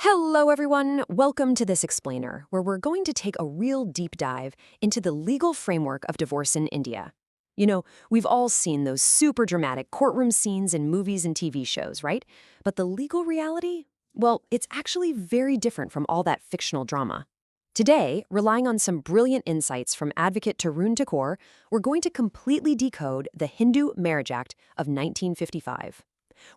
Hello, everyone. Welcome to this explainer, where we're going to take a real deep dive into the legal framework of divorce in India. We've all seen those super dramatic courtroom scenes in movies and TV shows, right? But the legal reality? Well, it's actually very different from all that fictional drama. Today, relying on some brilliant insights from advocate Tarun Thakur, we're going to completely decode the Hindu Marriage Act of 1955.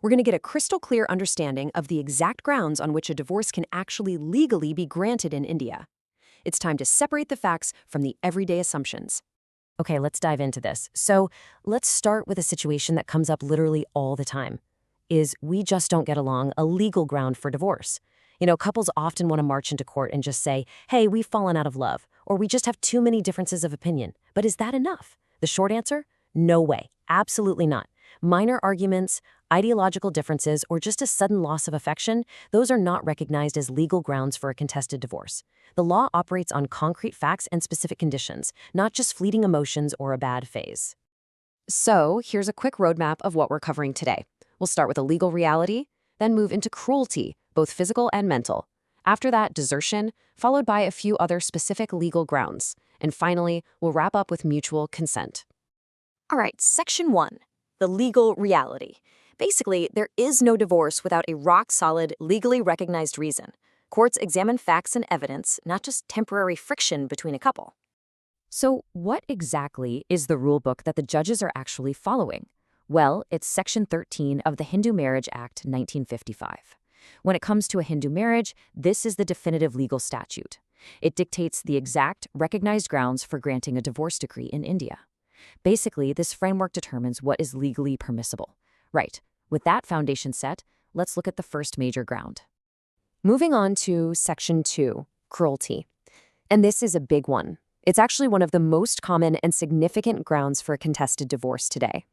We're going to get a crystal clear understanding of the exact grounds on which a divorce can actually legally be granted in India. It's time to separate the facts from the everyday assumptions. Okay, let's dive into this. So let's start with a situation that comes up literally all the time. Is we just don't get along a legal ground for divorce? Couples often want to march into court and just say, hey, we've fallen out of love, or we just have too many differences of opinion. But is that enough? The short answer? No way. Absolutely not. Minor arguments, ideological differences, or just a sudden loss of affection, those are not recognized as legal grounds for a contested divorce. The law operates on concrete facts and specific conditions, not just fleeting emotions or a bad phase. So, here's a quick roadmap of what we're covering today. We'll start with a legal reality, then move into cruelty, both physical and mental. After that, desertion, followed by a few other specific legal grounds. And finally, we'll wrap up with mutual consent. All right, Section 1. The legal reality. Basically, there is no divorce without a rock-solid, legally recognized reason. Courts examine facts and evidence, not just temporary friction between a couple. So what exactly is the rulebook that the judges are actually following? Well, it's Section 13 of the Hindu Marriage Act 1955. When it comes to a Hindu marriage, this is the definitive legal statute. It dictates the exact, recognized grounds for granting a divorce decree in India. Basically, this framework determines what is legally permissible. Right. With that foundation set, let's look at the first major ground. Moving on to Section 2, cruelty. And this is a big one. It's actually one of the most common and significant grounds for a contested divorce today.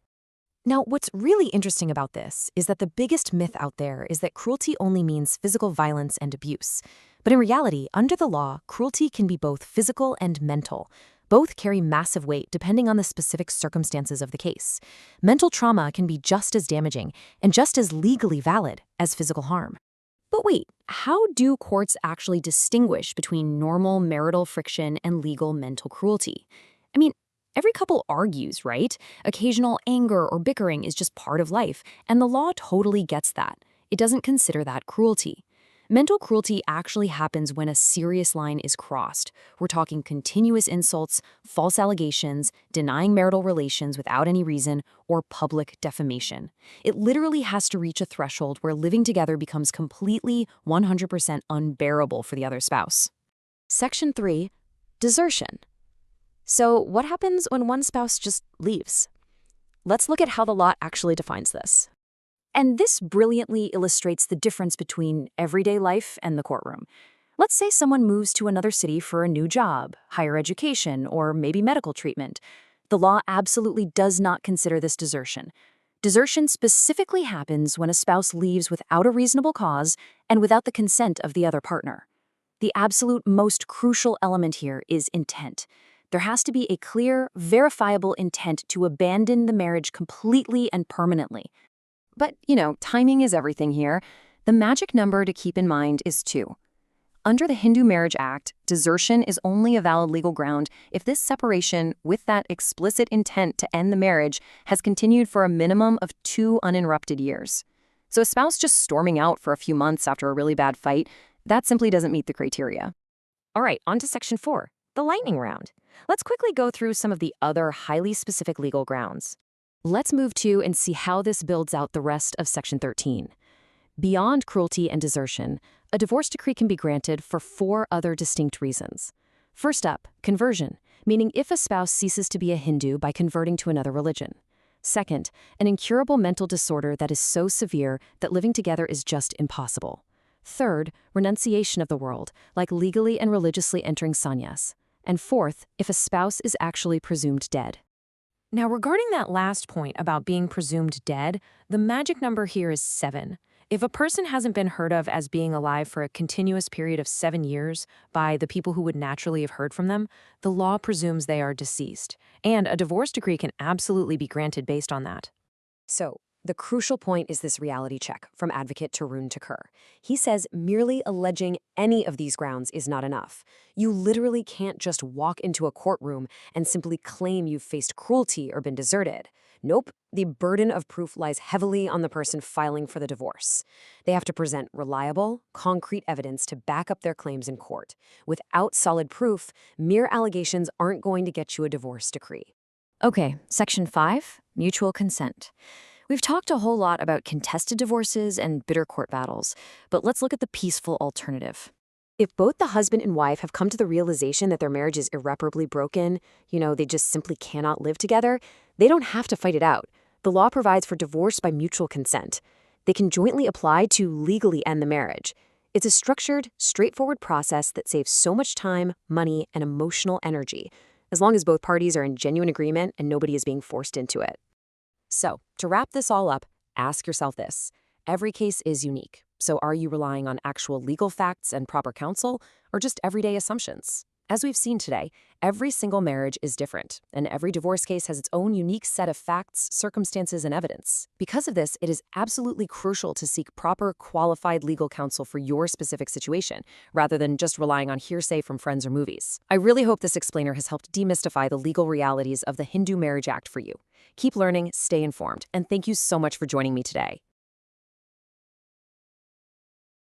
Now, what's really interesting about this is that the biggest myth out there is that cruelty only means physical violence and abuse. But in reality, under the law, cruelty can be both physical and mental. Both carry massive weight depending on the specific circumstances of the case. Mental trauma can be just as damaging and just as legally valid as physical harm. But wait, how do courts actually distinguish between normal marital friction and legal mental cruelty? I mean, every couple argues, right? Occasional anger or bickering is just part of life, and the law totally gets that. It doesn't consider that cruelty. Mental cruelty actually happens when a serious line is crossed. We're talking continuous insults, false allegations, denying marital relations without any reason, or public defamation. It literally has to reach a threshold where living together becomes completely 100% unbearable for the other spouse. Section 3, desertion. So what happens when one spouse just leaves? Let's look at how the law actually defines this. And this brilliantly illustrates the difference between everyday life and the courtroom. Let's say someone moves to another city for a new job, higher education, or maybe medical treatment. The law absolutely does not consider this desertion. Desertion specifically happens when a spouse leaves without a reasonable cause and without the consent of the other partner. The absolute most crucial element here is intent. There has to be a clear, verifiable intent to abandon the marriage completely and permanently. But, timing is everything here. The magic number to keep in mind is 2. Under the Hindu Marriage Act, desertion is only a valid legal ground if this separation, with that explicit intent to end the marriage, has continued for a minimum of 2 uninterrupted years. So a spouse just storming out for a few months after a really bad fight, that simply doesn't meet the criteria. All right, on to Section 4, the lightning round. Let's quickly go through some of the other highly specific legal grounds. Let's move to and see how this builds out the rest of Section 13. Beyond cruelty and desertion, a divorce decree can be granted for 4 other distinct reasons. First up, conversion, meaning if a spouse ceases to be a Hindu by converting to another religion. Second, an incurable mental disorder that is so severe that living together is just impossible. Third, renunciation of the world, like legally and religiously entering sannyas. And fourth, if a spouse is actually presumed dead. Now, regarding that last point about being presumed dead, the magic number here is 7. If a person hasn't been heard of as being alive for a continuous period of 7 years by the people who would naturally have heard from them, the law presumes they are deceased, and a divorce decree can absolutely be granted based on that. So, The crucial point is this reality check from advocate Tarun Thakur. He says merely alleging any of these grounds is not enough. You literally can't just walk into a courtroom and simply claim you've faced cruelty or been deserted. Nope, the burden of proof lies heavily on the person filing for the divorce. They have to present reliable, concrete evidence to back up their claims in court. Without solid proof, mere allegations aren't going to get you a divorce decree. Okay, Section 5, mutual consent. We've talked a whole lot about contested divorces and bitter court battles, but let's look at the peaceful alternative. If both the husband and wife have come to the realization that their marriage is irreparably broken, they just simply cannot live together, they don't have to fight it out. The law provides for divorce by mutual consent. They can jointly apply to legally end the marriage. It's a structured, straightforward process that saves so much time, money, and emotional energy, as long as both parties are in genuine agreement and nobody is being forced into it. So, to wrap this all up, ask yourself this. Every case is unique. So are you relying on actual legal facts and proper counsel, or just everyday assumptions? As we've seen today, every single marriage is different, and every divorce case has its own unique set of facts, circumstances, and evidence. Because of this, it is absolutely crucial to seek proper, qualified legal counsel for your specific situation, rather than just relying on hearsay from friends or movies. I really hope this explainer has helped demystify the legal realities of the Hindu Marriage Act for you. Keep learning, stay informed, and thank you so much for joining me today.